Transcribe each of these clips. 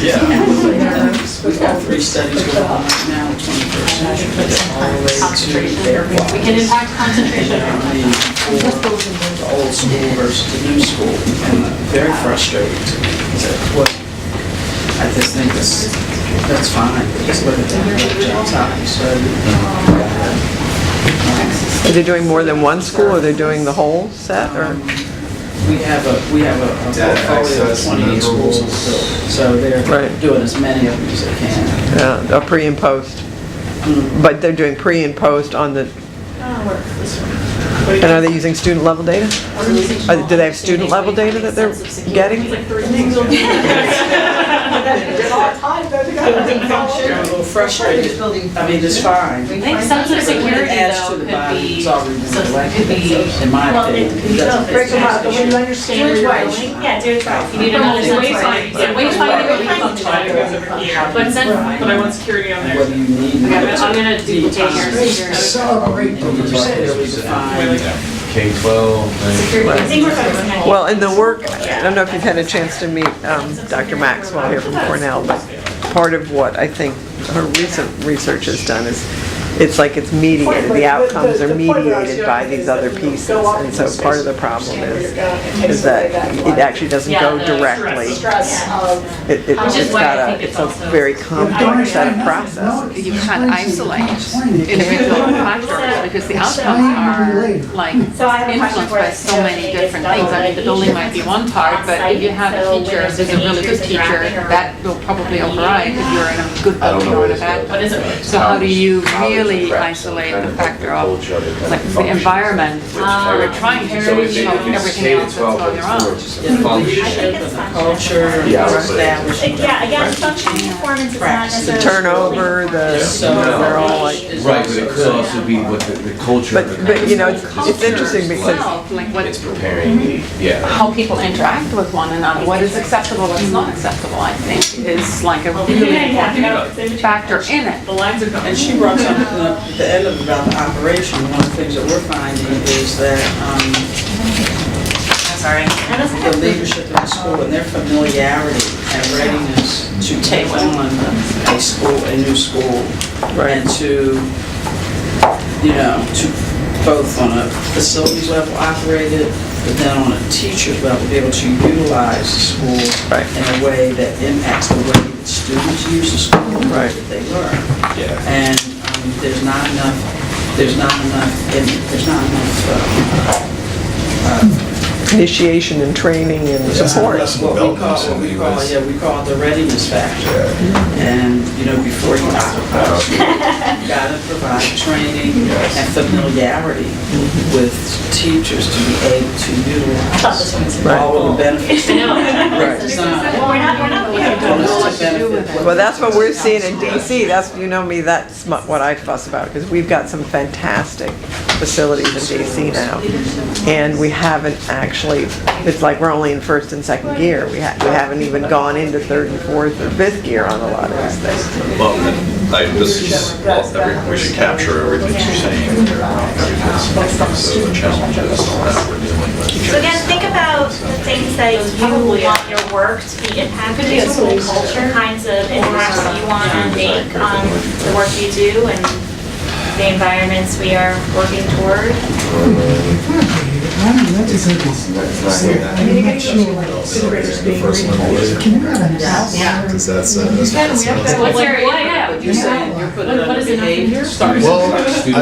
Yeah. We've got 3 studies going on right now, 21st century, all the way to their We can impact concentration. the old school versus the new school, and very frustrating to me. What I just think that's fine. Just look at that time. So Are they doing more than one school, or they're doing the whole set, or? we have a portfolio of 28 schools in the building, so they're Right. doing as many of them as they can. Yeah, a pre and post. But they're doing pre and post on the, and are they using student level data? Do they have student level data that they're getting? I'm a little frustrated. I mean, it's fine. I think sense of security Adds though to the could body be, that's already been so it elected, could be, in my opinion. It doesn't- Break them up, but when you it's understand where you're going. Yeah, do it right. you need another sense of, Wayfinding. yeah, wayfinding would be Functionality goes over here. But then, But I want security on there. Whether you need. I'm gonna duplicate your Celebrate And you just clearly define. K-12. I think we're focusing on. Well, in the work, I don't know if you've had a chance to meet Dr. Maxwell here from Cornell, but part of what I think her recent research has done is, it's like it's mediated, the outcomes are mediated by these other pieces, and so part of the problem is that it actually doesn't go directly. Stress of. It's it's a very complex set of processes. You can't isolate individual factors because the outcomes are like So I have a question influenced for by us. so many different things. I mean, the building might be one part, but if you have a teacher who's a really good teacher, that will probably override if you're in a good building or in a bad what is building. it? So how do you really isolate the factor of like the environment, which we're trying to So if show it's everything else that's K-12, going it's around. more just a function. Leadership and the culture, Yeah, and but- establishment. Yeah, again, functional performance is not Practice. necessarily. Turnover, they're all like, Right, but it could also be what the culture. of the but you know, company it's interesting because Itself, like what, It's preparing me, yeah. how people interact with one another, what is acceptable, what's not acceptable, I think, is like a really important factor in it. The lines are going. And she brought something up at the end of about the operation. One of the things that we're finding is that Sorry. the leadership in the school and their familiarity and readiness to take on a new school, and to, to both on a facilities level operate it, but then on a teacher level, be able to utilize the school in a way that impacts the way that students use the school and the way that they learn. Yeah. And there's not enough initiation and training and support. We call it the readiness factor. And, before you gotta provide training and familiarity with teachers to be able to utilize all of the benefits. Right. Well, that's what we're seeing in DC. That's, that's what I fuss about, because we've got some fantastic facilities in DC now, and we haven't actually, it's like we're only in first and second gear. We haven't even gone into third and fourth or fifth gear on a lot of these things. Well, we should capture everything you're saying, because the challenges that we're dealing with. So again, think about the things that you want your work to be impacted in school culture, kinds of impacts that you want to make on the work you do and the environments we are working toward. Because that's What's your, yeah, You're saying you're putting what up is it behavior. well, I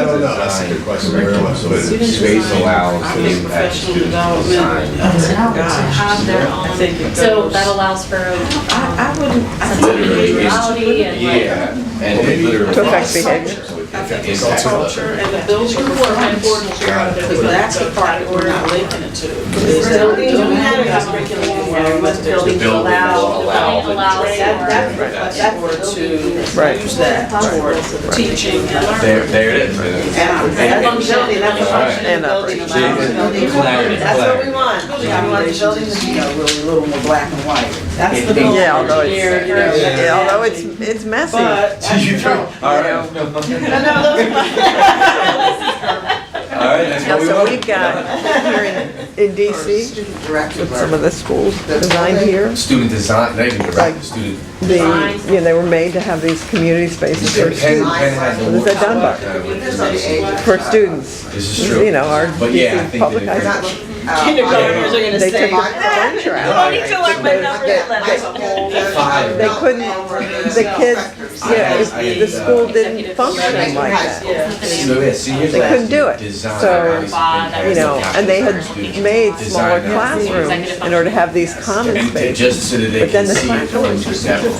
don't know. That's a good question. But space allows the impact Professional students development. design. have their own, I think it so goes- that allows for I wouldn't, I sense of think individuality and like. Yeah, and it literally. To affect behavior. I think it's the culture and the building because that's the part that we're not linking it to. Is that the building has curriculum environment, there's the building will allow. Allows or to use that toward teaching and learning. There it is. And Longevity, that's the function And of the building. See, clarity, That's what we clarity. want. We want the building to be. really a little more black and white. That's the building. Yeah, although Engineered, you know, yeah, although it's messy. But, All right. No, those are right, that's Now, what we so want. we've got here in DC, Student directed with some of learning. the schools designed here, Student design, not even Like- direct, student. they were made to have these community spaces for Penn students. had the What is that done by? Depends on the age. For students, This is true. you know, our But yeah, I DC think public that high it- school. Kindergartners are gonna They took say. the furniture out. I need to learn my numbers at 11. Five. They couldn't, the kids, the school didn't function like that. They couldn't do it. So, you know, and they had made smaller classrooms in order to have these common And to spaces. just so that they But then can the see classrooms, for example,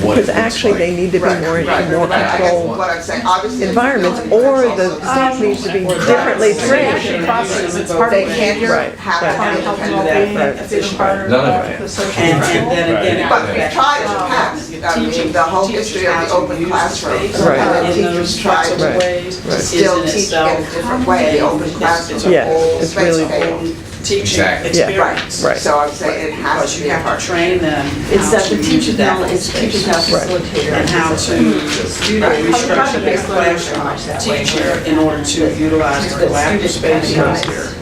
what because it looks actually they like. need to be more controlled What I'm saying, obviously. environments, or the students need to be differently trained. It's part They of it. can't Right, have right. to Do that efficiently. None of it. And then again, But we tried in the past, I mean, the whole history of the open classroom. Right. And in those teachers try structured to ways, Right. is still in teach in itself a different way, the open classroom, the Yeah, whole it's space really- table. teaching Exactly. Yeah. experience. Right. So I'm saying it has Because to you be a have part. to train them It's how that to the use teachers now, that it's teachers now space. facilitator. And how to restructure their classroom teacher in order to utilize the collaborative spaces,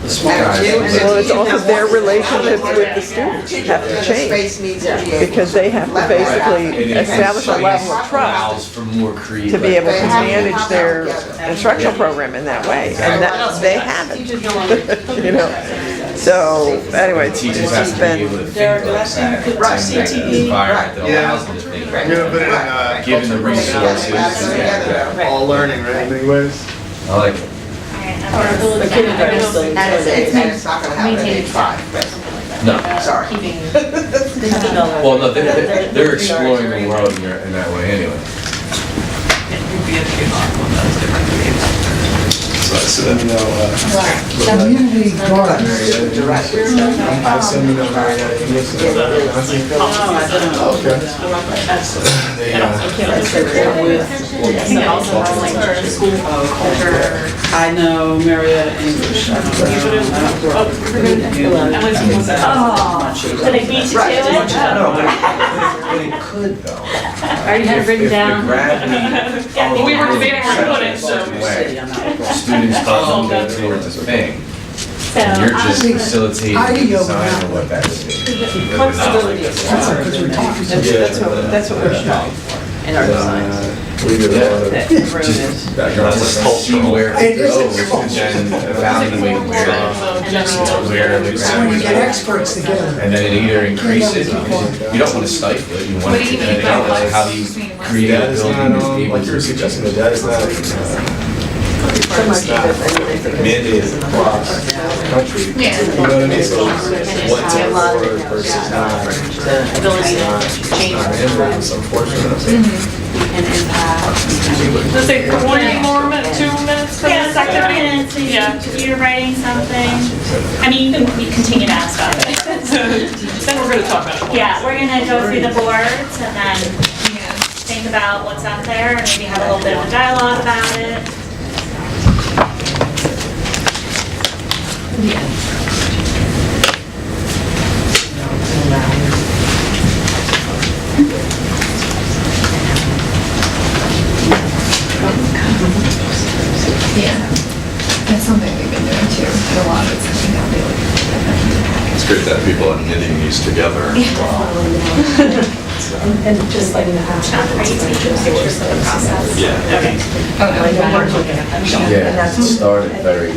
the small groups. Well, it's also their relationships with the students have to change, Space needs to be able because they have to And basically it establish a level of trust allows for more creative. to be able to manage their instructional program in that way, and that, they haven't, you know? So, anyway, it's Teachers just have to be been, able to think Derek, like last time that. you put Right. CTE. Environment that Yeah. allows them to think like I'm gonna that. put it in, Given the resources. all learning, right, in many ways. I like it. But kindergarten still. And it's not gonna happen at age 5, No. sorry. Well, no, they're exploring the world in that way anyway. So then, Community gardens. I assume you know Marietta English. With, I know Marietta English, I don't know. So they beat you to it? But it could though. I already had it written down. If the gravity. Yeah, we were debating where to put it, so- Students come towards a thing. So, You're just I facilitating the do design of what that is. that's what we're showing for in our designs. We did a lot of. See where It it is goes expulsion. and then evaluate where the So when you get gravity. experts together. And then it either increases, because you don't want to stifle it, you want to keep it out, so how do you create a That is building not, that's able like you were to? suggesting, that is not, it's not mandated across the country. You know what I mean? So what's on board versus not, it's unfortunate. Let's say 40 more minutes, 2 minutes for yeah, this second activity? minutes, Yeah. if you're writing something. I mean, you continue to ask about it. Then we're gonna talk about it. Yeah, we're gonna go through the boards and then think about what's up there and maybe have a little bit of a dialogue about it. Yeah, that's something we've been doing too, and a lot of it's coming down daily. It's great that people are knitting these together. And just like in the past. Yeah. Yeah, it started very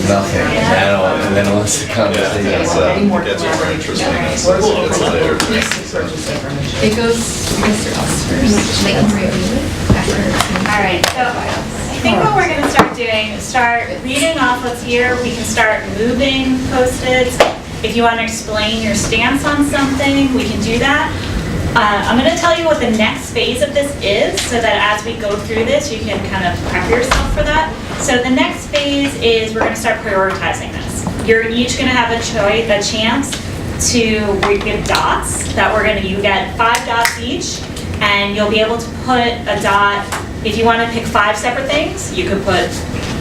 nothing, and then once the conversation. It gets more interesting as it gets later. It goes through us first, they can review it after. All right, so I think what we're gonna start doing is start reading off what's here. We can start moving Post-its. If you want to explain your stance on something, we can do that. I'm gonna tell you what the next phase of this is, so that as we go through this, you can kind of prep yourself for that. So the next phase is we're gonna start prioritizing this. You're each gonna have a chance to give dots that you get 5 dots each, and you'll be able to put a dot. If you want to pick 5 separate things, you could put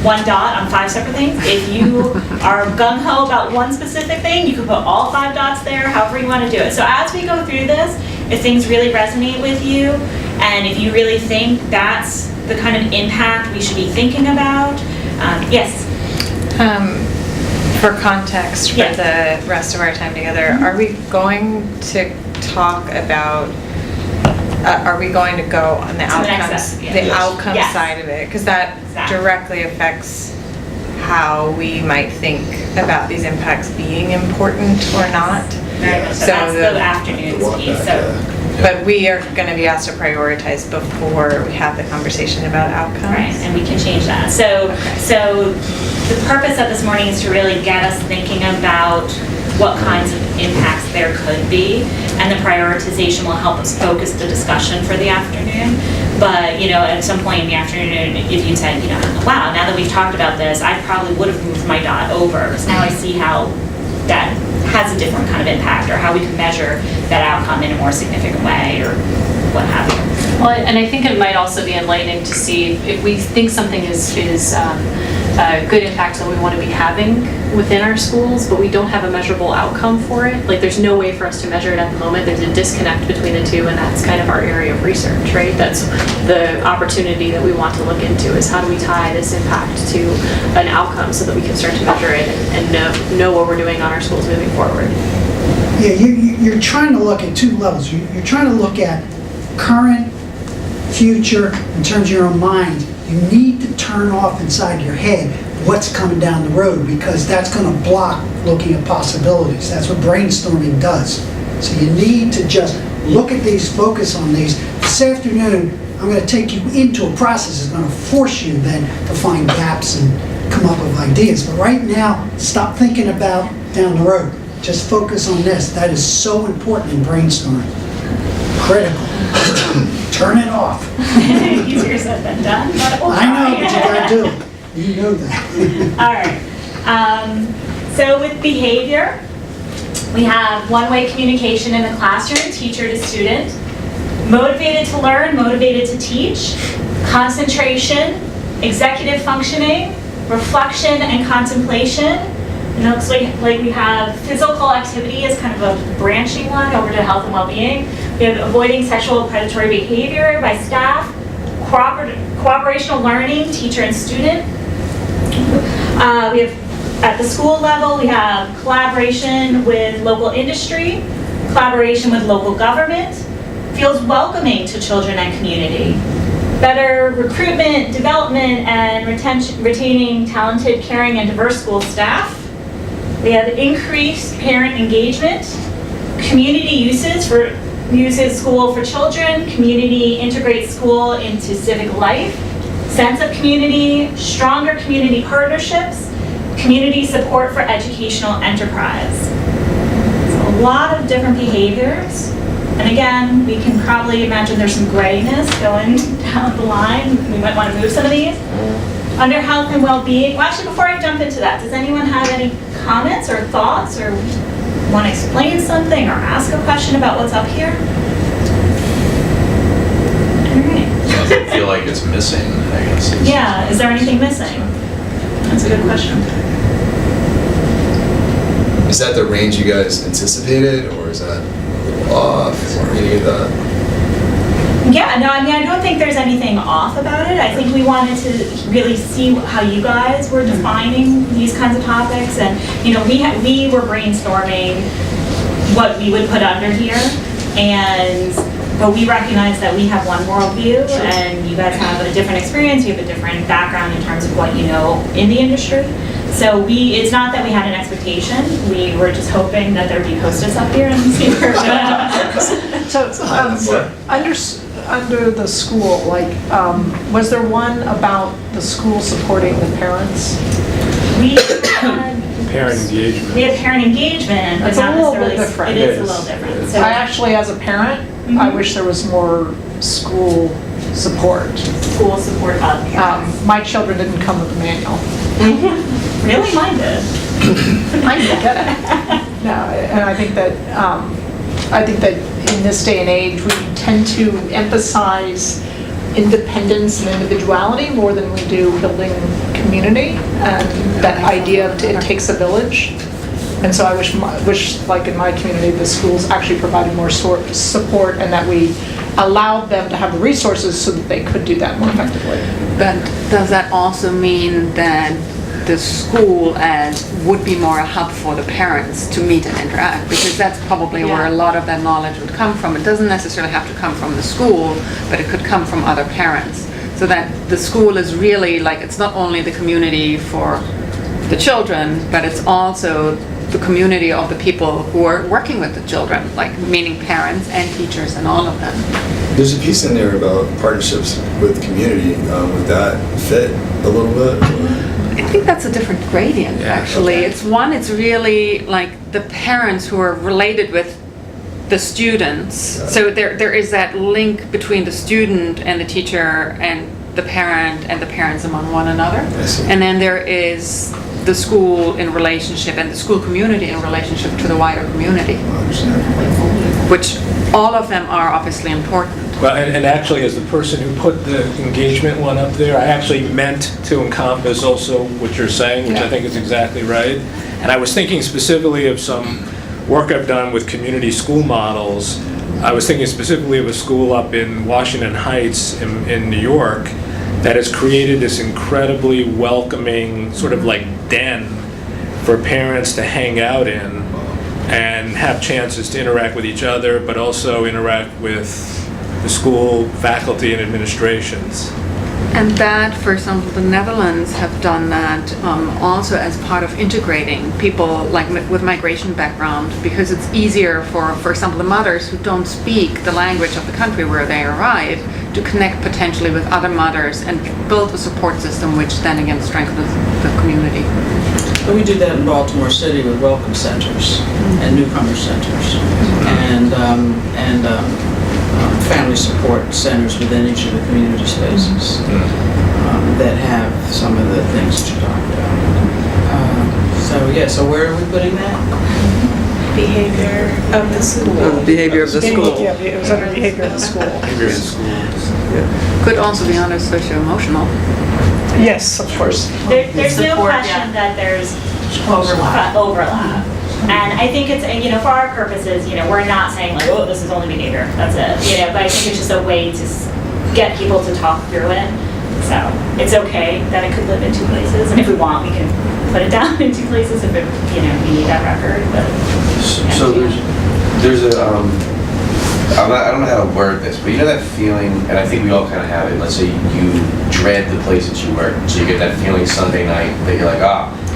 1 dot on 5 separate things. If you are gung-ho about one specific thing, you could put all 5 dots there, however you want to do it. So as we go through this, if things really resonate with you, and if you really think that's the kind of impact we should be thinking about, yes? For context, for Yes. the rest of our time together, are we going to talk about, are we going to go on the To the next outcomes, step, yeah. the Yes. outcome Yes. side of it? Because that Exactly. directly affects how we might think about these impacts being important or not. Very much so. So That's the- the afternoons piece, so. But we are going to be asked to prioritize before we have the conversation about outcomes. Right, and we can change that. So the purpose of this morning is to really get us thinking about what kinds of impacts there could be, and the prioritization will help us focus the discussion for the afternoon. But, you know, at some point in the afternoon, if you said, you know, wow, now that we've talked about this, I probably would have moved my dot over, because now I see how that has a different kind of impact, or how we can measure that outcome in a more significant way, or what have you. Well, and I think it might also be enlightening to see if we think something is a good impact that we want to be having within our schools, but we don't have a measurable outcome for it. Like, there's no way for us to measure it at the moment. There's a disconnect between the two, and that's kind of our area of research, right? That's the opportunity that we want to look into, is how do we tie this impact to an outcome so that we can start to measure it and know what we're doing on our schools moving forward. Yeah, you're trying to look at two levels. You're trying to look at current, future, in terms of your own mind. You need to turn off inside your head what's coming down the road, because that's going to block looking at possibilities. That's what brainstorming does. So you need to just look at these, focus on these. This afternoon, I'm going to take you into a process that's going to force you then to find gaps and come up with ideas. But right now, stop thinking about down the road. Just focus on this. That is so important in brainstorming. Critical. Turn it off. Easier said than done, but we'll I know, try. but you gotta do it. You know that. All right. So with behavior, we have one-way communication in the classroom, teacher to student, motivated to learn, motivated to teach, concentration, executive functioning, reflection and contemplation. It looks like we have physical activity as kind of a branching one over to health and well-being. We have avoiding sexual predatory behavior by staff, cooperational learning, teacher and student. We have, at the school level, we have collaboration with local industry, collaboration with local government, feels welcoming to children and community, better recruitment, development, and retaining talented, caring, and diverse school staff. We have increased parent engagement, community uses school for children, community integrates school into civic life, sense of community, stronger community partnerships, community support for educational enterprise. So a lot of different behaviors. And again, we can probably imagine there's some grayness going down the line. We might want to move some of these. Under health and well-being, well, actually, before I jump into that, does anyone have any comments or thoughts, or want to explain something or ask a question about what's up here? All right. Does it feel like it's missing, I guess? Yeah, is there anything missing? That's a good question. Is that the range you guys anticipated, or is that a little off, or any of that? Yeah, no, I mean, I don't think there's anything off about it. I think we wanted to really see how you guys were defining these kinds of topics, and, you know, we were brainstorming what we would put under here, but we recognize that we have one worldview, and you guys have a different experience, you have a different background in terms of what you know in the industry. So it's not that we had an expectation, we were just hoping that there'd be Post-its up here and see where we're going. So, under the school, like, was there one about the school supporting the parents? We had Parent engagement. We have parent engagement, but It's not a little bit necessarily. different. It is a little different. So I actually, as a parent, I wish there was more school support. School support of parents. My children didn't come with a manual. Really? Mine did. I get it. No, and I think that in this day and age, we tend to emphasize independence and individuality more than we do building community, and that idea of it takes a village. And so I wish, like in my community, the schools actually provided more support, and that we allowed them to have the resources so that they could do that more effectively. But does that also mean that the school as would be more a hub for the parents to meet and interact, because that's probably where a lot of that knowledge would come from. It doesn't necessarily have to come from the school, but it could come from other parents. So that the school is really like, it's not only the community for the children, but it's also the community of the people who are working with the children, like meaning parents and teachers and all of them. There's a piece in there about partnerships with community. Would that fit a little bit? I think that's a different gradient, actually. Okay. It's really like the parents who are related with the students. So there is that link between the student and the teacher and the parents among one another. And then there is the school in relationship and the school community in relationship to the wider community, which all of them are obviously important. Well, and actually, as the person who put the engagement one up there, I actually meant to encompass also what you're saying, which I think is exactly right. And I was thinking specifically of some work I've done with community school models. I was thinking specifically of a school up in Washington Heights in New York that has created this incredibly welcoming sort of like den for parents to hang out in and have chances to interact with each other, but also interact with the school faculty and administrations. And that, for example, the Netherlands have done that also as part of integrating people like with migration background, because it's easier for example, the mothers who don't speak the language of the country where they arrive to connect potentially with other mothers and build a support system, which then again strengthens the community. But we do that in Baltimore City with welcome centers and newcomer centers and family support centers within each of the community spaces that have some of the things that you talked about. So where are we putting that? Behavior of the school. Behavior of the school. Yeah, it was under behavior of the school. Behavior in schools. Could also be under socio-emotional. Yes, of course. There's no question that there's overlap. And I think it's, for our purposes, we're not saying like, oh, this is only behavior, that's it, but I think it's just a way to get people to talk through it. So it's okay that it could live in two places, and if we want, we can put it down in two places if it, we need that record, but. So there's a, I don't know how to word this, but that feeling, and I think we all kind of have it, let's say you dread the place that you work, so you get that feeling Sunday night that you're like,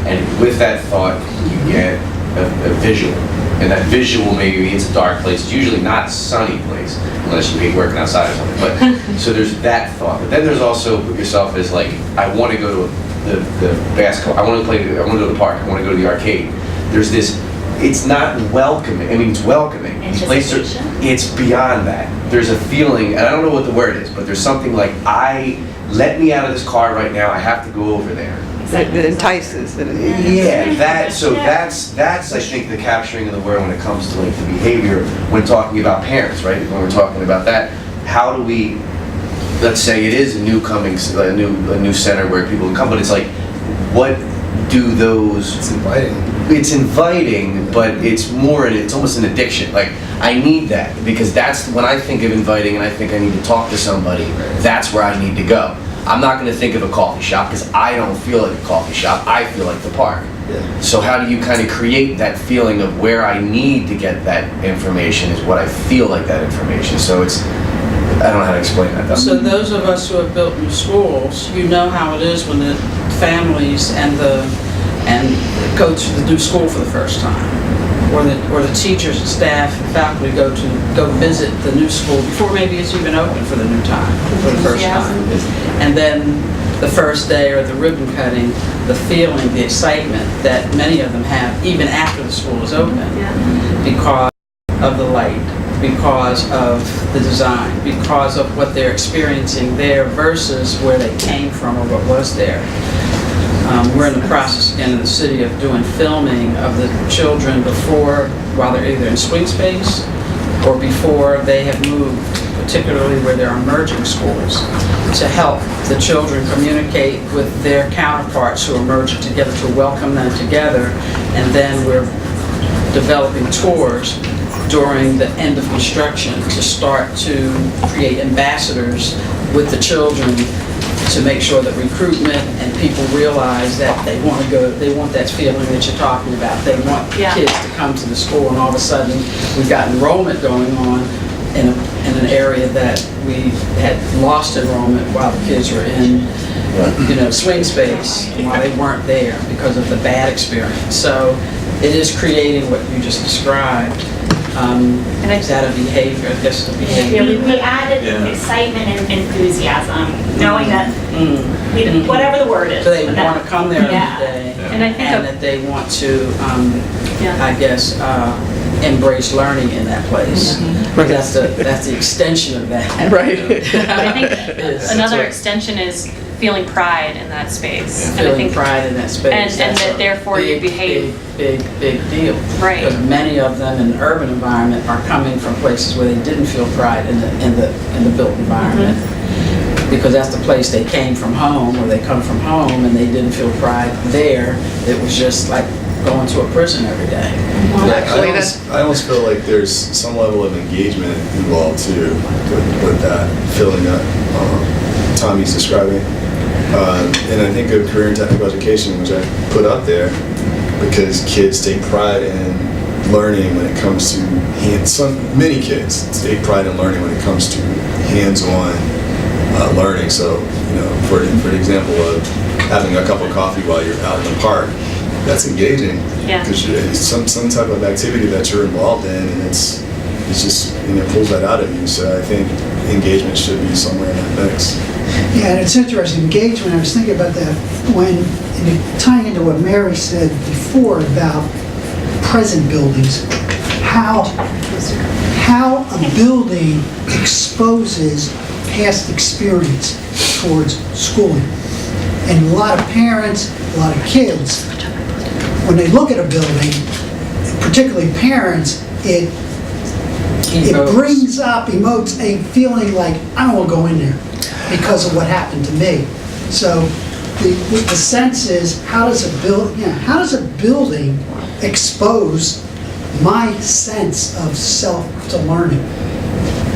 and with that thought, you get a visual, and that visual maybe it's a dark place. It's usually not a sunny place unless you hate working outside or something. But so there's that thought. But then there's also put yourself as like, I want to go to the basketball. I want to play. I want to go to the park. I want to go to the arcade. There's this. It's not welcoming. I mean, it's welcoming. These places it's beyond that. There's a feeling, and I don't know what the word is, but there's something like, let me out of this car right now. I have to go over there. That entices. Yeah, that's I think the capturing of the word when it comes to like the behavior when talking about parents, right? When we're talking about that, how do we, let's say it is a new center where people can come, but it's like, what do those? It's inviting. It's inviting, but it's almost an addiction. Like, I need that because that's when I think of inviting and I think I need to talk to somebody. That's where I need to go. I'm not going to think of a coffee shop because I don't feel like a coffee shop. I feel like the park. Yeah. So how do you kind of create that feeling of where I need to get that information is what I feel like that information. So it's, I don't know how to explain that though. So those of us who have built new schools, how it is when the families and go to the new school for the first time, or the teachers and staff and faculty go visit the new school before maybe it's even open for the new time, for the first time. And then the first day or the ribbon cutting, the feeling, the excitement that many of them have even after the school is open, because of the light, because of the design, because of what they're experiencing there versus where they came from or what was there. We're in the process again in the city of doing filming of the children while they're either in swing space or before they have moved, particularly where there are merging schools, to help the children communicate with their counterparts who are merging together, to welcome them together. And then we're developing tours during the end of construction to start to create ambassadors with the children to make sure that recruitment and people realize that they want to go, they want that feeling that you're talking about. They want kids to come to the school, and all of a sudden, we've got enrollment going on in an area that we had lost enrollment while the kids were in, swing space, while they weren't there because of the bad experience. So it is creating what you just described. And is that a behavior? I guess the behavior. Yeah, we added excitement and enthusiasm, knowing that, whatever the word is. So they want to come there every day, And I think that they want to, I guess, embrace learning in that place. That's the extension of that. Right. I think another extension is feeling pride in that space. And I Feeling think pride in that space. and that therefore you behave. Big deal. Right. Because many of them in the urban environment are coming from places where they didn't feel pride in the built environment. Because that's the place they came from home, or they come from home, and they didn't feel pride there. It was just like going to a prison every day. I almost feel like there's some level of engagement involved too with that feeling that Tommy's describing. And I think of career and technical education, which I put up there, because kids take pride in learning when it comes to many kids take pride in learning when it comes to hands-on learning. So, for an example of having a cup of coffee while you're out in the park, that's engaging. Because it's some type of activity that you're involved in, and it's just, it pulls that out of you. So I think engagement should be somewhere in that mix. Yeah, and it's interesting, engagement, I was thinking about that when, tying into what Mary said before about present buildings, how a building exposes past experience towards schooling. And a lot of parents, a lot of kids, when they look at a building, particularly parents, it brings up, emotes a feeling like, I don't want to go in there because of what happened to me. So the sense is, how does a building expose my sense of self to learning?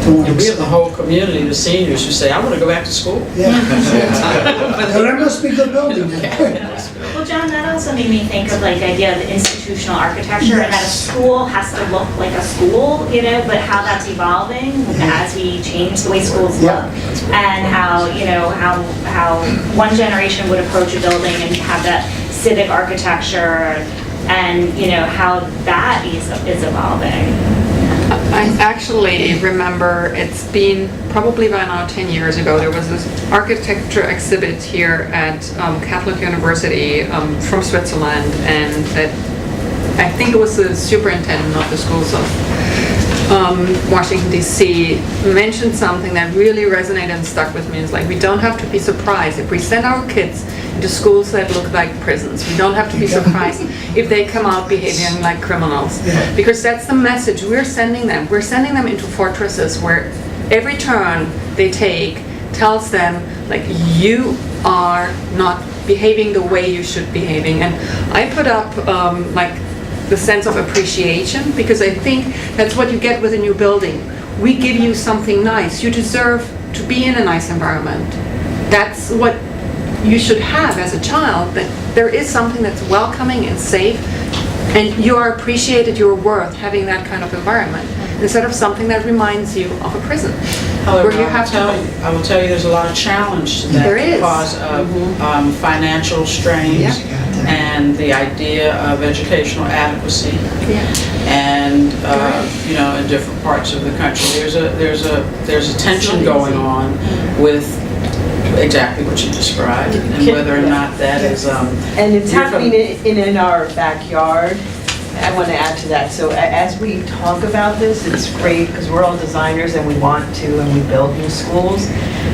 And we have the whole community, the seniors, who say, I want to go back to school. Yeah. There must be good building there. Well, John, that also made me think of like the idea of the institutional architecture and that a school has to look like a school, but how that's evolving as we change the way schools look, and how one generation would approach a building and have that civic architecture, and how that is evolving. I actually remember, it's been probably by now 10 years ago, there was this architecture exhibit here at Catholic University from Switzerland, and I think it was the superintendent of the schools of Washington, D.C. mentioned something that really resonated and stuck with me. It's like, we don't have to be surprised if we send our kids into schools that look like prisons. We don't have to be surprised if they come out behaving like criminals. Because that's the message we're sending them. We're sending them into fortresses where every turn they take tells them, like, you are not behaving the way you should be behaving. And I put up, the sense of appreciation, because I think that's what you get with a new building. We give you something nice. You deserve to be in a nice environment. That's what you should have as a child, that there is something that's welcoming and safe, and you are appreciated, you're worth having that kind of environment, instead of something that reminds you of a prison. However, where you have I will tell you there's a lot of challenge to that. There is. Because of financial strains and the idea of educational adequacy. And in different parts of the country, there's a tension going on with exactly what you described, and whether or not that is. And it's happening in our backyard. I want to add to that. So as we talk about this, it's great because we're all designers and we want to, and we build new schools.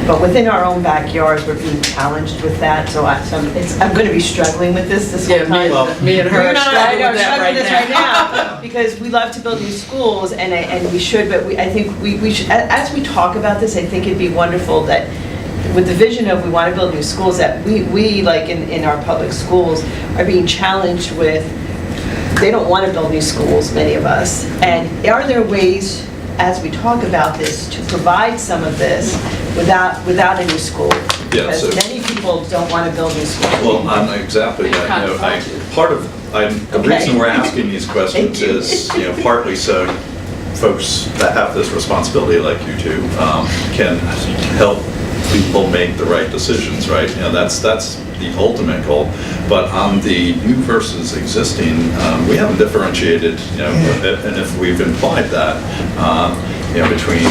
But within our own backyards, we're being challenged with that. So I'm going to be struggling with this whole time. Me and her are struggling with that right now. Because we love to build new schools, and we should, but I think we should, as we talk about this, I think it'd be wonderful that with the vision of we want to build new schools, that we like in our public schools, are being challenged with, they don't want to build new schools, many of us. And are there ways, as we talk about this, to provide some of this without a new school? Yeah, Because so many people don't want to build new schools. Well, I'm exactly that. You know, the reason we're asking these questions is, you know, partly so folks that have this responsibility, like you two, can help people make the right decisions, right? You know, that's the ultimate goal. But on the new versus existing, we haven't differentiated, you know, and if we've implied that, you know, between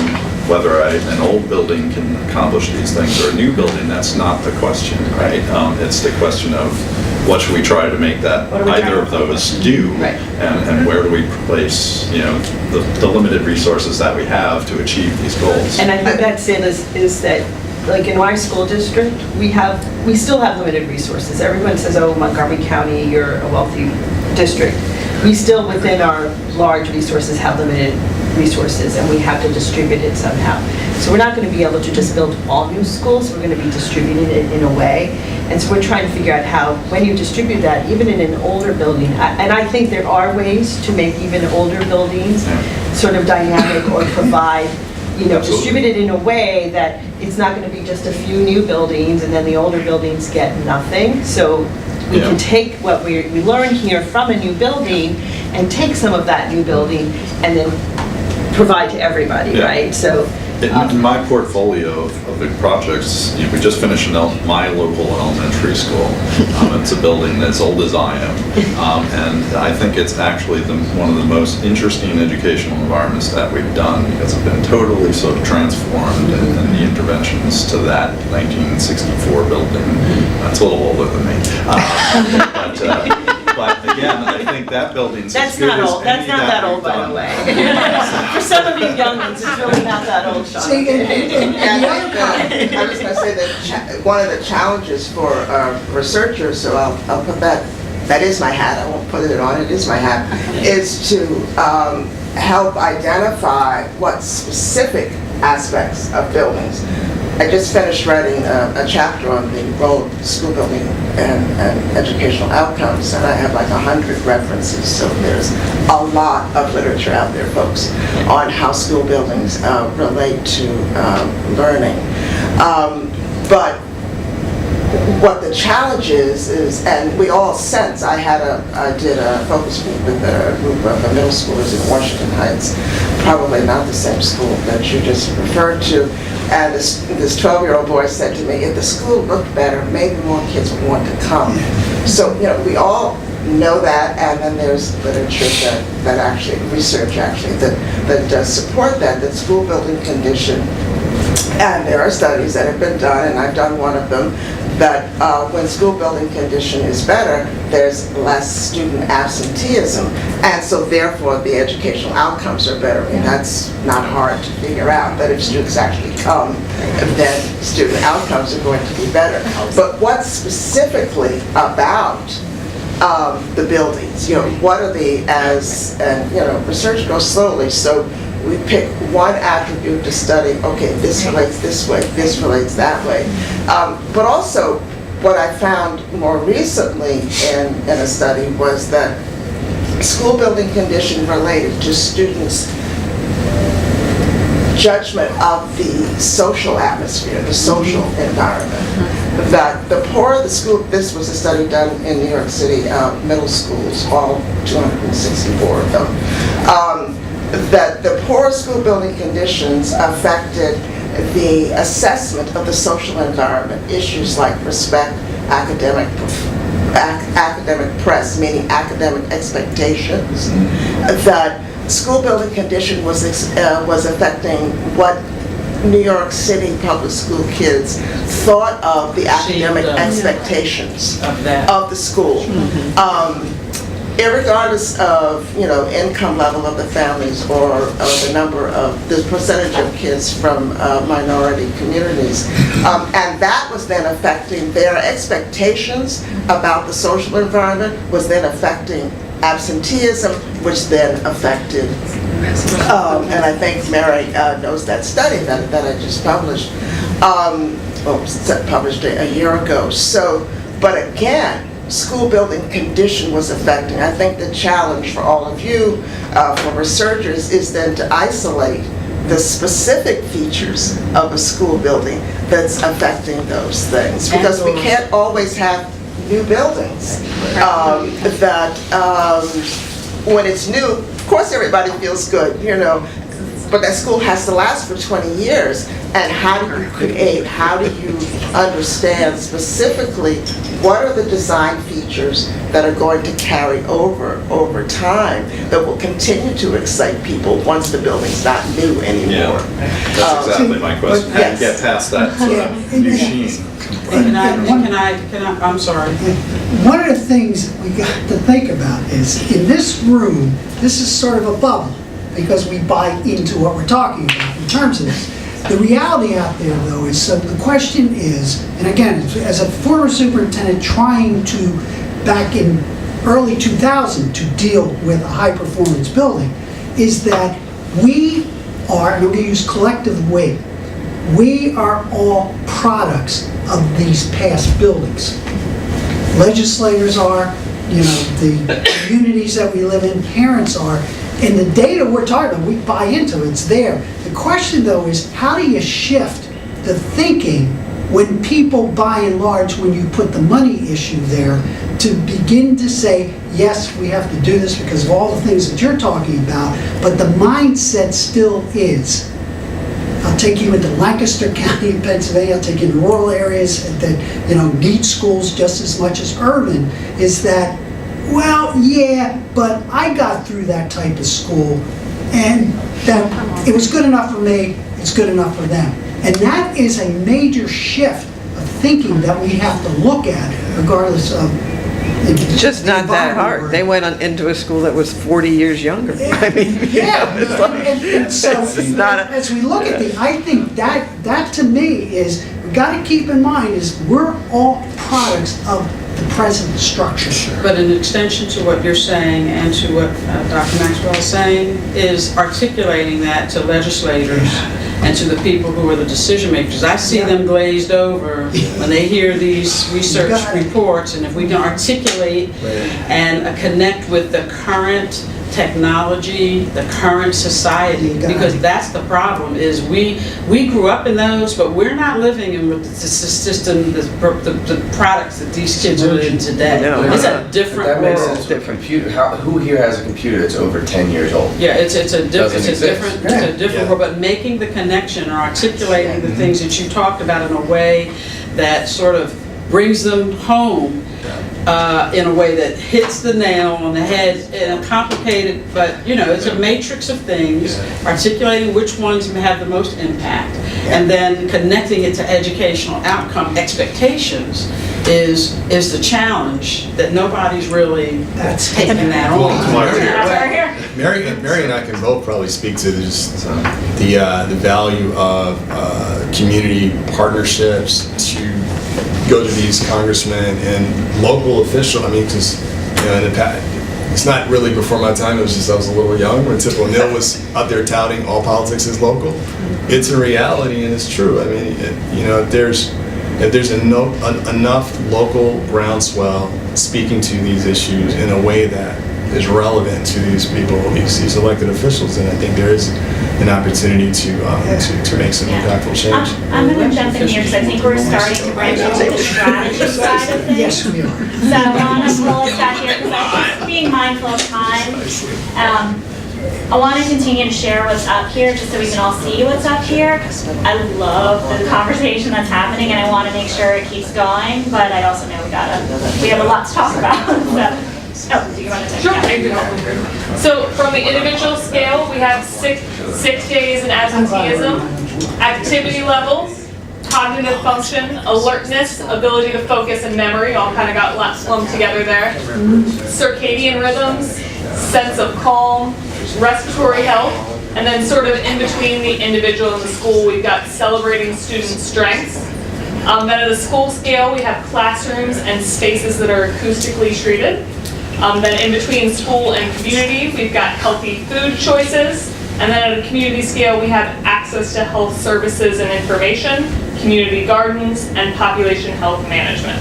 whether an old building can accomplish these things or a new building, that's not the question, right? It's the question of what should we try to make that either of those do, and where do we place, you know, the limited resources that we have to achieve these goals. And I think that's it, is that, like in our school district, we still have limited resources. Everyone says, oh, Montgomery County, you're a wealthy district. We still, within our large resources, have limited resources, and we have to distribute it somehow. So we're not going to be able to just build all new schools. We're going to be distributing it in a way. And so we're trying to figure out how, when you distribute that, even in an older building, and I think there are ways to make even older buildings sort of dynamic or provide, you know, distribute it in a way that it's not going to be just a few new buildings and then the older buildings get nothing. So we can take what we learn here from a new building and take some of that new building and then provide to everybody, right? So in my portfolio of big projects, you know, we just finished my local elementary school. It's a building that's old as I am, and I think it's actually one of the most interesting educational environments that we've done, because it's been totally sort of transformed, and the interventions to that 1964 building. That's a little older than me. But again, I think that building's as good as any That's not that old, by the way. For some of you young ones, it's really not that old, Sean. And I was going to say that one of the challenges for researchers, so I'll put that is my hat, I won't put it on, it is my hat, is to help identify what specific aspects of buildings. I just finished writing a chapter on the role of school building and educational outcomes, and I have like 100 references, so there's a lot of literature out there, folks, on how school buildings relate to learning. But what the challenge is, and we all sense, I did a focus group with a group of middle schoolers in Washington Heights, probably not the same school that you just referred to, and this 12-year-old boy said to me, if the school looked better, maybe more kids would want to come. So, you know, we all know that, and then there's literature that actually, research actually, that does support that school building condition, and there are studies that have been done, and I've done one of them, that when school building condition is better, there's less student absenteeism, and so therefore the educational outcomes are better. I mean, that's not hard to figure out, that if students actually come, then student outcomes are going to be better. But what specifically about the buildings, you know, what are and you know, research goes slowly, so we pick one attribute to study, okay, this relates this way, this relates that way. But also, what I found more recently in a study was that school building condition related to students' judgment of the social atmosphere, the social environment. That the poorer the school, this was a study done in New York City middle schools, all 264 of them, that the poor school building conditions affected the assessment of the social environment, issues like respect, academic press, meaning academic expectations, that school building condition was affecting what New York City public school kids thought of the academic expectations of the school. Irregardless of, you know, income level of the families or the number of, the percentage of kids from minority communities. And that was then affecting their expectations about the social environment, was then affecting absenteeism, which then affected, and I think Mary knows that study that I just published, published a year ago. So, but again, school building condition was affecting. I think the challenge for all of you, for researchers, is then to isolate the specific features of a school building that's affecting those things. Because we can't always have new buildings when it's new, of course everybody feels good, but that school has to last for 20 years. And how do you create, how do you understand specifically what are the design features that are going to carry over time that will continue to excite people once the building's not new anymore? That's exactly my question. How do you get past that sort of machine? I'm sorry. One of the things we got to think about is, in this room, this is sort of a bubble, because we buy into what we're talking about in terms of this. The reality out there, though, is, so the question is, and again, as a former superintendent trying to, back in early 2000, to deal with a high-performance building, is that we are, and I'm going to use collective we are all products of these past buildings. Legislators are, the communities that we live in, parents are, and the data we're talking about, we buy into, it's there. The question, though, is how do you shift the thinking when people, by and large, when you put the money issue there, to begin to say, yes, we have to do this because of all the things that you're talking about, but the mindset still is, I'll take you into Lancaster County in Pennsylvania, I'll take you to rural areas that need schools just as much as urban, is that, well, yeah, but I got through that type of school and that it was good enough for me, it's good enough for them. And that is a major shift of thinking that we have to look at regardless of It's just not that hard. They went into a school that was 40 years younger. I mean, and so as we look at I think that to me is, we've got to keep in mind is we're all products of the present structure. But an extension to what you're saying and to what Dr. Maxwell is saying is articulating that to legislators and to the people who are the decision makers. I see them glazed over when they hear these research reports, and if we can articulate and connect with the current technology, the current society, because that's the problem, is we grew up in those, but we're not living in the system, the products that these kids are living today. It's a different that makes world. sense. A computer. Who here has a computer that's over 10 years old? Yeah, it's a different Yeah. world, but making the connection or articulating the things that you talked about in a way that sort of brings them home in a way that hits the nail on the head in a complicated, but it's a matrix of things, articulating which ones have the most impact, and then connecting it to educational outcome expectations is the challenge that nobody's really taking that on. Mary and I can both probably speak to just the value of community partnerships, to go to these congressmen and local officials. I mean, because in the past, it's not really before my time. It was just I was a little young when Tip O'Neill was out there touting all politics is local. It's a reality and it's true. I mean, if there's enough local groundswell speaking to these issues in a way that is relevant to these people, these elected officials, and I think there is an opportunity to make some impactful change. I'm going to jump in here because I think we're starting to branch into the strategy side of things. Yes, we are. So I want to pull us back here because I think being mindful of time, I want to continue to share what's up here just so we can all see what's up here. I love the conversation that's happening and I want to make sure it keeps going, but I also know we have a lot to talk about. So, do you want to take Sure. So from the individual scale, we have six days in absenteeism, activity levels, cognitive function, alertness, ability to focus, and memory all kind of got lumped together there. Circadian rhythms, sense of calm, respiratory health, and then sort of in between the individual and the school, we've got celebrating student strengths. Then at a school scale, we have classrooms and spaces that are acoustically treated. Then in between school and community, we've got healthy food choices. And then at a community scale, we have access to health services and information, community gardens, and population health management.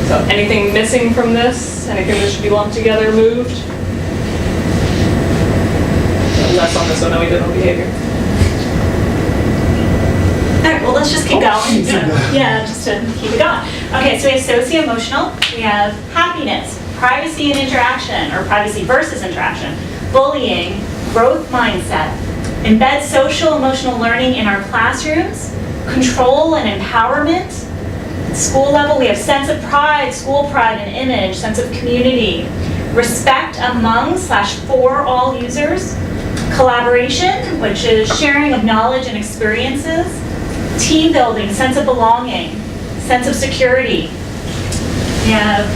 So anything missing from this? Anything that should be lumped together, moved? Less on this one than we did on behavior. right, well, let's just keep going. Yeah, just to keep it going. Okay, so we have socio-emotional, we have happiness, privacy and interaction, or privacy versus interaction, bullying, growth mindset, embed social emotional learning in our classrooms, control and empowerment. School level, we have sense of pride, school pride and image, sense of community, respect among/for all users, collaboration, which is sharing of knowledge and experiences, team building, sense of belonging, sense of security. We have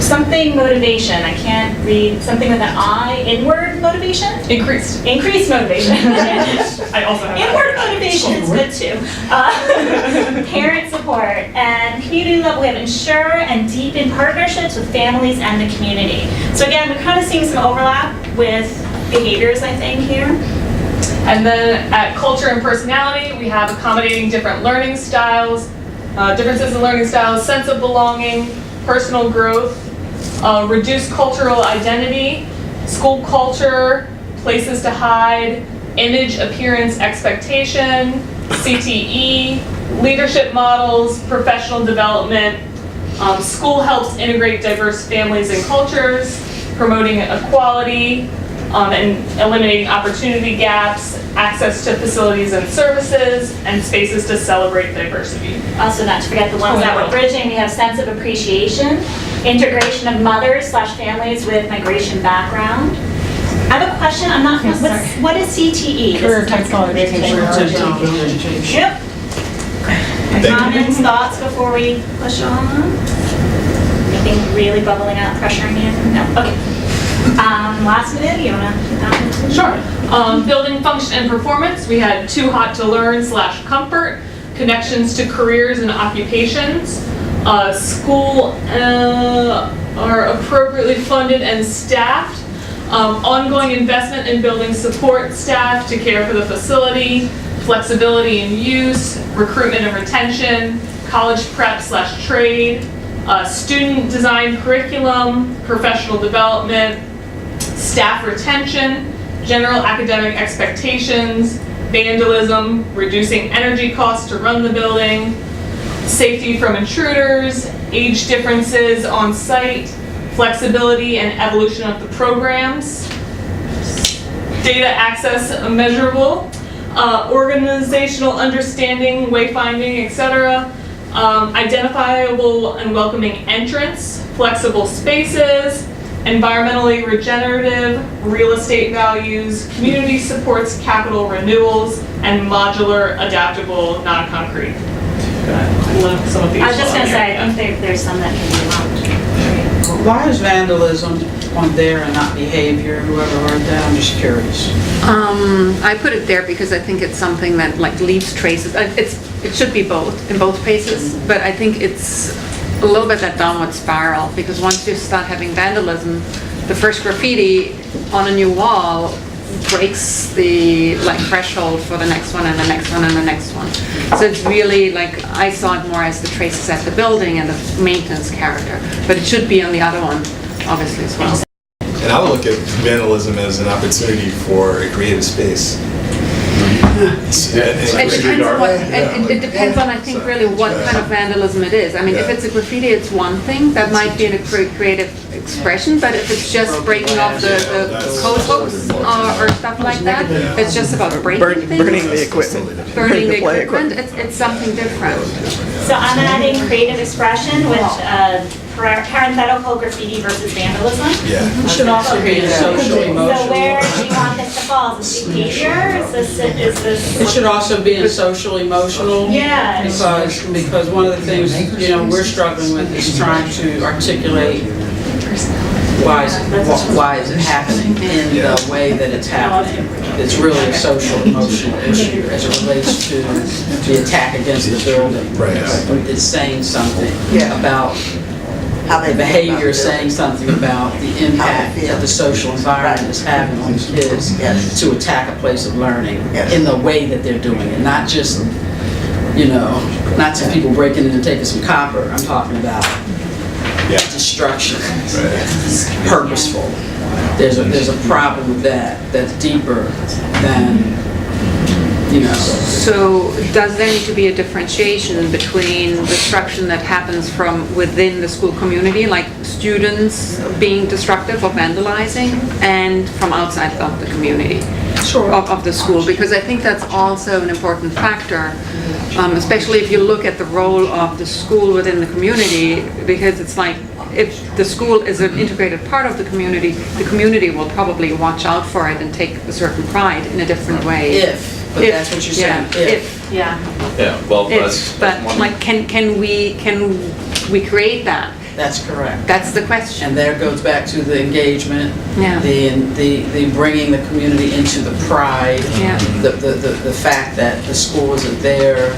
something motivation. I can't read something with an I. Inward motivation? Increased. Increased motivation. I also have Inward motivation is good too. Parent support and community level. We have ensure and deepen partnerships with families and the community. So again, we're kind of seeing some overlap with behaviors, I think, here. And then at culture and personality, we have accommodating different learning styles, differences in learning styles, sense of belonging, personal growth, reduced cultural identity, school culture, places to hide, image, appearance, expectation, CTE, leadership models, professional development. School helps integrate diverse families and cultures, promoting equality, and eliminating opportunity gaps, access to facilities and services, and spaces to celebrate diversity. Also, not to forget the ones that we're bridging, we have sense of appreciation, integration of mothers/families with migration background. I have a question, I'm not, what is CTE? Career technical education. Yep. Comments, thoughts before we push on? Anything really bubbling up, pressuring you? No, okay. Last minute, you wanna? Sure. Building function and performance, we had too hot to learn /comfort, connections to careers and occupations, school are appropriately funded and staffed, ongoing investment in building support staff to care for the facility, flexibility in use, recruitment and retention, college prep /trade, student design curriculum, professional development, staff retention, general academic expectations, vandalism, reducing energy costs to run the building, safety from intruders, age differences on site, flexibility and evolution of the programs, data access measurable, organizational understanding, wayfinding, etc., identifiable and welcoming entrance, flexible spaces, environmentally regenerative, real estate values, community supports capital renewals, and modular, adaptable, non-concrete. I love some of these. I was just gonna say, I think there's some that can be lumped. Why is vandalism on there and not behavior? Whoever wrote that, I'm just curious. I put it there because I think it's something that like leaves traces. It should be both, in both places, but I think it's a little bit that downward spiral, because once you start having vandalism, the first graffiti on a new wall breaks the threshold for the next one and the next one and the next one. So it's really like, I saw it more as the traces at the building and the maintenance character, but it should be on the other one, obviously, as well. And I would look at vandalism as an opportunity for a creative space. It depends on, I think, really what kind of vandalism it is. I mean, if it's a graffiti, it's one thing. That might be a creative expression, but if it's just breaking off the code books or stuff like that, it's just about breaking things. Burning the equipment. Burning the equipment, it's something different. So I'm adding creative expression with parenthetical graffiti versus vandalism. Yeah. It should also be in social emotional. So where do you want this to fall? Is this behavior? Is this? It should also be in social emotional. Yeah. Because one of the things, we're struggling with is trying to articulate why is it happening in the way that it's happening. It's really a social emotional issue as it relates to the attack against the building. Right. It's saying something about How they the behavior, saying something about the impact that the social environment is having on kids to attack a place of learning in the way that they're doing it, not just, not some people breaking in and taking some copper. I'm talking about destruction, purposeful. There's a problem with that that's deeper than you know. So does there need to be a differentiation between destruction that happens from within the school community, like students being destructive or vandalizing, and from outside of the community? Sure. Of the school? Because I think that's also an important factor, especially if you look at the role of the school within the community, because it's like, if the school is an integrated part of the community will probably watch out for it and take a certain pride in a different way. But that's what you're saying, if. Yeah. Yeah, well, that's But one. like, can we create that? That's correct. That's the question. And there goes back to the engagement, Yeah. the bringing the community into the pride, Yeah. the fact that the school isn't there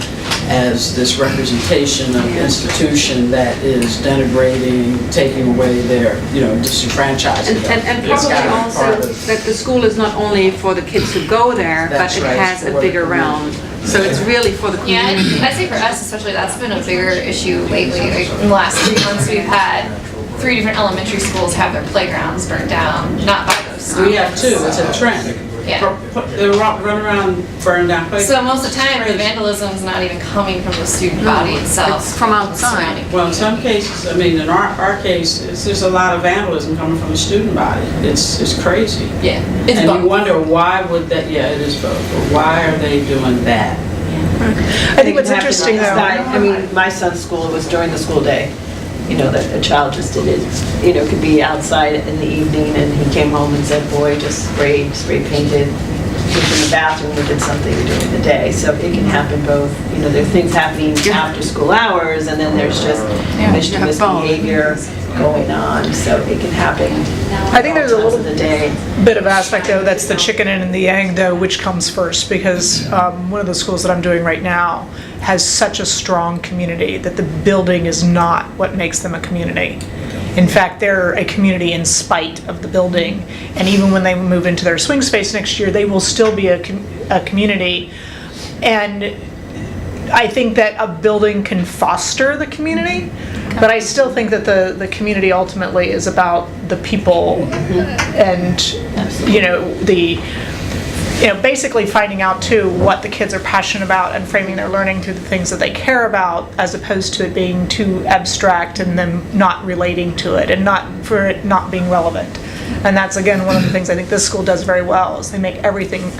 as this representation of the institution that is denigrating, taking away their, disenfranchising them. And It's probably gotta be also part of- that the school is not only for the kids who go there, but That's it right, has it's a for bigger the realm. So it's really for the Yeah, community. I'd say for us especially, that's been a bigger issue lately. Like, in the last 3 months, we've had 3 different elementary schools have their playgrounds burnt down, not by those students. We have two, it's a trend. Yeah. They run around, burn down playgrounds. So most of the time, the vandalism's not even coming from the student body itself. It's from outside. Well, in some cases, in our case, there's a lot of vandalism coming from the student body. It's crazy. Yeah, it's And both. you wonder why would that, yeah, it is both, but why are they doing that? I think what's interesting though. My son's school was during the school day. That a child just did it, could be outside in the evening and he came home and said, boy, just spray painted, just in the bathroom, we did something during the day. So it can happen both, there are things happening after school hours and then there's just mischievous behavior going on. So it can happen I think there's a little of the day. bit of aspect though, that's the chicken and the egg though, which comes first, because one of the schools that I'm doing right now has such a strong community that the building is not what makes them a community. In fact, they're a community in spite of the building, and even when they move into their swing space next year, they will still be a community. And I think that a building can foster the community, but I still think that the community ultimately is about the people and, basically finding out too what the kids are passionate about and framing their learning through the things that they care about, as opposed to it being too abstract and them not relating to it and for it not being relevant. And that's again one of the things I think this school does very well, is they make everything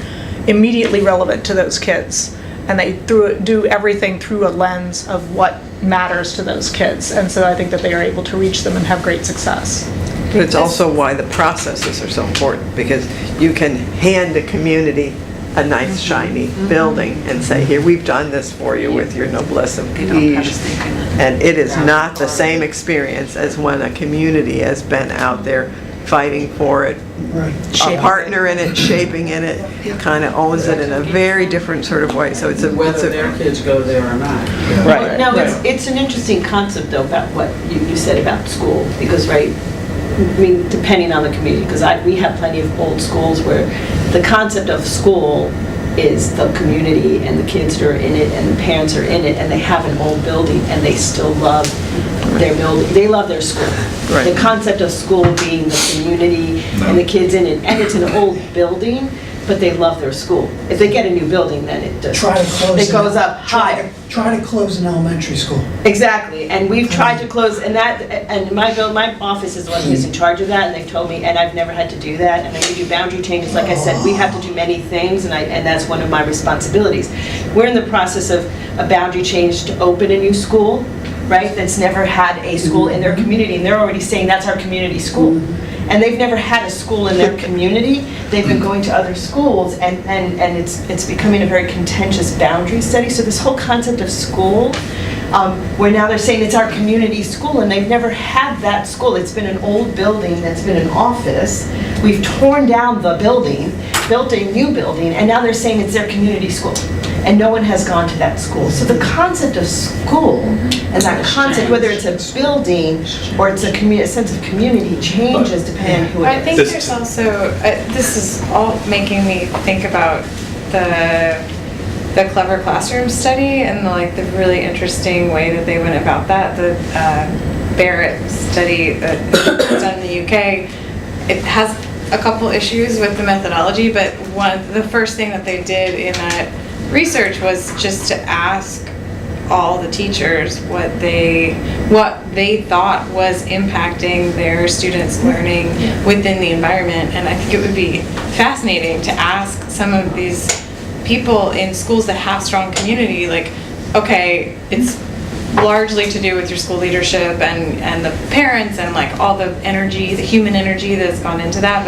immediately relevant to those kids. And they do everything through a lens of what matters to those kids. And so I think that they are able to reach them and have great success. But it's also why the processes are so important, because you can hand a community a nice shiny building and say, here, we've done this for you with your noblesse oblige. And it is not the same experience as when a community has been out there fighting for it, a partner in it, shaping in it, kind of owns it in a very different sort of way. So Whether their kids go there or not. Right. No, it's an interesting concept though about what you said about school, because depending on the community, because we have plenty of old schools where the concept of school is the community and the kids that are in it and the parents are in it, and they have an old building and they still love their building. They love their school. Right. The concept of school being the community and the kids in it, and it's an old building, but they love their school. If they get a new building, then it just Try to close it goes up higher. Try to close an elementary school. Exactly, and we've tried to close, and my office is the one who's in charge of that, and they've told me, and I've never had to do that, and we do boundary changes, like I said, we have to do many things, and that's one of my responsibilities. We're in the process of a boundary change to open a new school, right, that's never had a school in their community, and they're already saying that's our community school. And they've never had a school in their community. They've been going to other schools, and it's becoming a very contentious boundary study. So this whole concept of school, where now they're saying it's our community school, and they've never had that school. It's been an old building that's been an office. We've torn down the building, built a new building, and now they're saying it's their community school. And no one has gone to that school. So the concept of school, and that concept, whether it's a building or it's a sense of community, changes depending on who it is. I think there's also, this is all making me think about the Clever Classroom study and the really interesting way that they went about that. The Barrett study that was done in the UK, it has a couple issues with the methodology, but the first thing that they did in that research was just to ask all the teachers what they thought was impacting their students' learning within the environment. And I think it would be fascinating to ask some of these people in schools that have strong community, like, okay, it's largely to do with your school leadership and the parents and like all the energy, the human energy that's gone into that,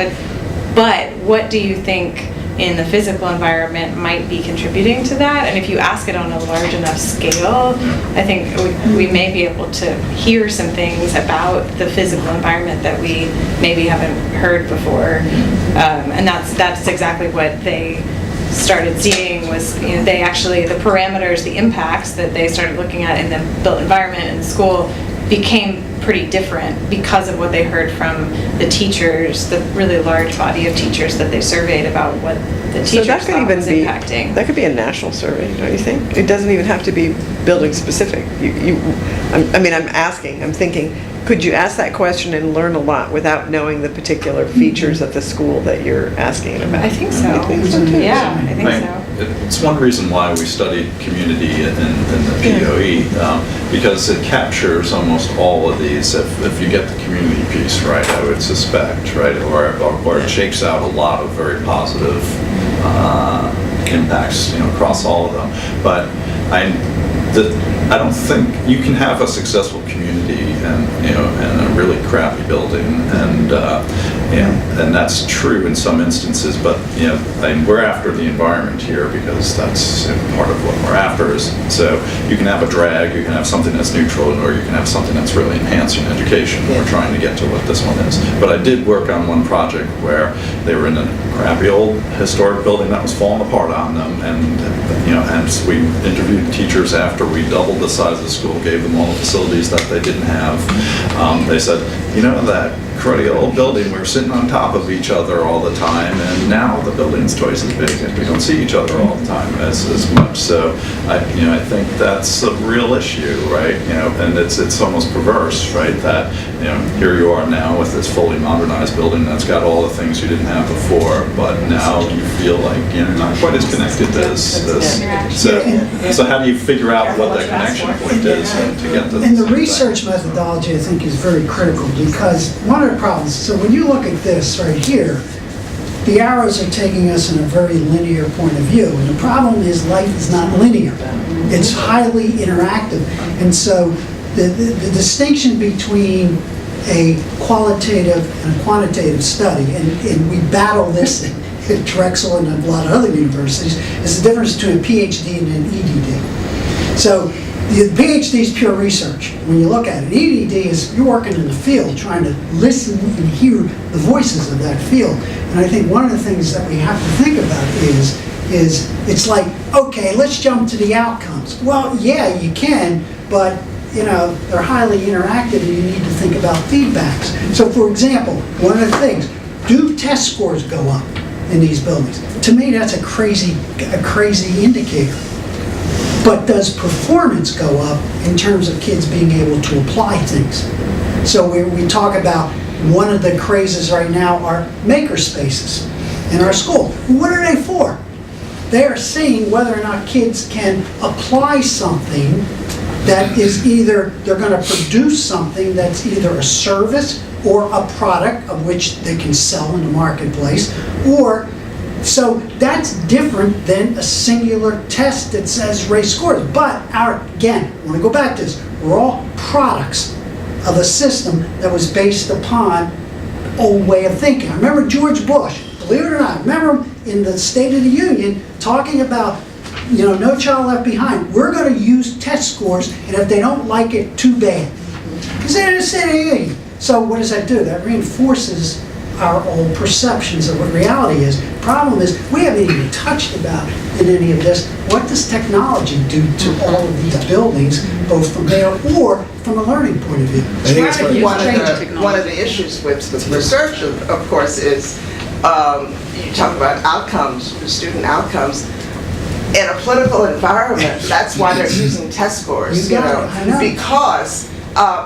but what do you think in the physical environment might be contributing to that? And if you ask it on a large enough scale, I think we may be able to hear some things about the physical environment that we maybe haven't heard before. And that's exactly what they started seeing was, they actually, the parameters, the impacts that they started looking at in the built environment in the school became pretty different because of what they heard from the teachers, the really large body of teachers that they surveyed about what the So teachers that could thought even was be, impacting. that could be a national survey, don't you think? It doesn't even have to be building specific. I'm asking, I'm thinking, could you ask that question and learn a lot without knowing the particular features of the school that you're asking about? I think so. I think so too. Yeah, I think Right. so. It's one reason why we studied community in the POE, because it captures almost all of these. If you get the community piece right, I would suspect, right, or it shakes out a lot of very positive impacts, across all of them. But I don't think you can have a successful community and a really crappy building, and that's true in some instances. But we're after the environment here because that's part of what we're after. So you can have a drag, you can have something that's neutral, or you can have something that's really enhancing education. We're trying to get to what this one is. But I did work on one project where they were in a crappy old historic building that was falling apart on them, and we interviewed teachers after we doubled the size of the school, gave them all the facilities that they didn't have. They said, that cruddy old building, we were sitting on top of each other all the time, and now the building's twice as big and we don't see each other all the time as much. So I think that's a real issue, right? And it's almost perverse, right? That here you are now with this fully modernized building that's got all the things you didn't have before, but now you feel like you're not quite as connected as this. So how do you figure out what that connection point is to get to? And the research methodology, I think, is very critical because one of the problems, so when you look at this right here, the arrows are taking us in a very linear point of view. And the problem is life is not linear. It's highly interactive. And so the distinction between a qualitative and a quantitative study, and we battle this at Drexel and a lot of other universities, is the difference between a PhD and an EDD. So the PhD is pure research. When you look at it, EDD is you're working in the field trying to listen and hear the voices of that field. And I think one of the things that we have to think about is it's like, okay, let's jump to the outcomes. Well, yeah, you can, but they're highly interactive and you need to think about feedbacks. So for example, one of the things, do test scores go up in these buildings? To me, that's a crazy indicator. But does performance go up in terms of kids being able to apply things? So we talk about one of the crazes right now are maker spaces in our school. What are they for? They are seeing whether or not kids can apply something that is either, they're going to produce something that's either a service or a product of which they can sell in the marketplace, or so that's different than a singular test that says raise scores. But again, I want to go back to this. We're all products of a system that was based upon old way of thinking. I remember George Bush, believe it or not, I remember him in the State of the Union talking about, no child left behind. We're going to use test scores, and if they don't like it, too bad. Because they're in the State of the Union. So what does that do? That reinforces our old perceptions of what reality is. Problem is, we haven't even touched about in any of this, what does technology do to all of these buildings, both from there or from a learning point of view? One of the issues with research, of course, is you talk about outcomes, student outcomes. In a political environment, that's why they're using test scores, because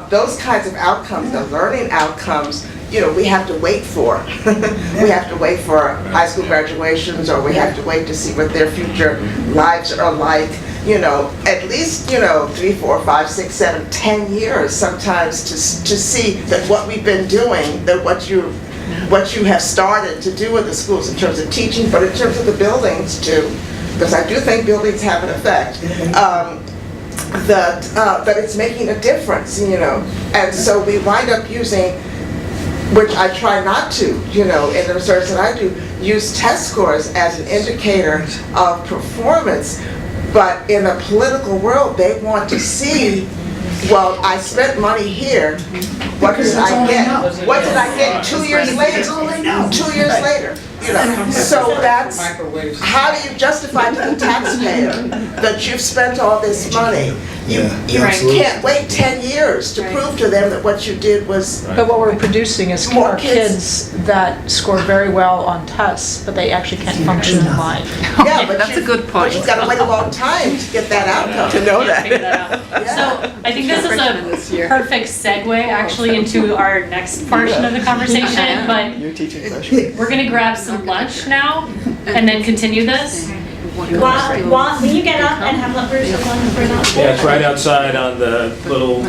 those kinds of outcomes, the learning outcomes, you know, we have to wait for. We have to wait for high school graduations, or we have to wait to see what their future lives are like, you know, at least, you know, 3, 4, 5, 6, 7, 10 years sometimes to see that what we've been doing, that what you have started to do with the schools in terms of teaching, but in terms of the buildings too, because I do think buildings have an effect, that it's making a difference, you know. And so we wind up using, which I try not to, you know, in the research that I do, use test scores as an indicator of performance. But in the political world, they want to see, well, I spent money here, what did I get? What did I get 2 years later? 2 years later, you know. So that's, how do you justify to the taxpayer that you've spent all this money? You can't wait 10 years to prove to them that what you did was. But what we're producing is more kids that score very well on tests, but they actually can't function in life. Yeah, but that's a good point. But you've got to wait a long time to get that outcome. To know that. So I think this is a perfect segue actually into our next portion of the conversation, but You're teaching freshman. we're gonna grab some lunch now and then continue this. When you get up and have lunch, where's the lunch for lunch? Yeah, it's right outside on the little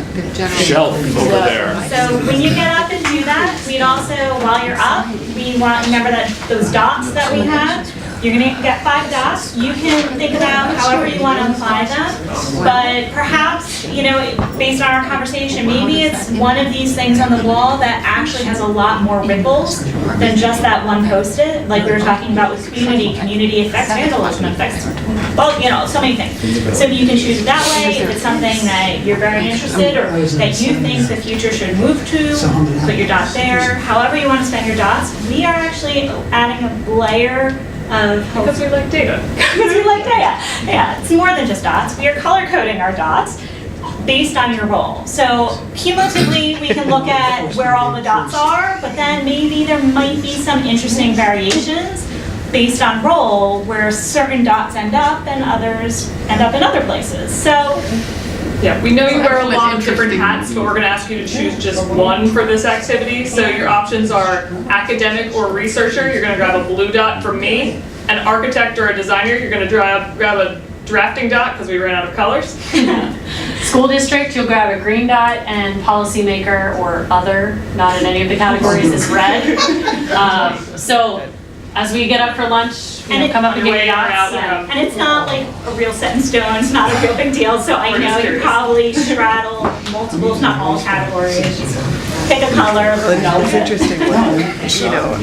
shelf over there. So when you get up and do that, we'd also, while you're up, we want, remember that those dots that we have? You're gonna get 5 dots. You can think about however you want to apply them, but perhaps, you know, based on our conversation, maybe it's one of these things on the wall that actually has a lot more ripples than just that one Post-it, like we were talking about with community affects vandalism, affects, well, you know, so many things. So you can choose it that way, if it's something that you're very interested or that you think the future should move to, put your dot there, however you want to spend your dots. We are actually adding a layer of hope. Because we like data. Because we like data. Yeah, it's more than just dots. We are color coding our dots based on your role. So cumulatively, we can look at where all the dots are, but then maybe there might be some interesting variations based on role where certain dots end up and others end up in other places. So Yeah, we know you wear a Excellent, lot of different interesting. hats, but we're gonna ask you to choose just one for this activity. So your options are academic or researcher, you're gonna grab a blue dot from me. An architect or a designer, you're gonna grab a drafting dot because we ran out of colors. School district, you'll grab a green dot, and policymaker or other, not in any of the categories, is red. So as we get up for lunch, you know, come up and get your dots. and it's not like a real set in stone, it's not a real big deal, so I know you probably straddle multiple, if not all categories. Just pick a color. It's interesting, you know.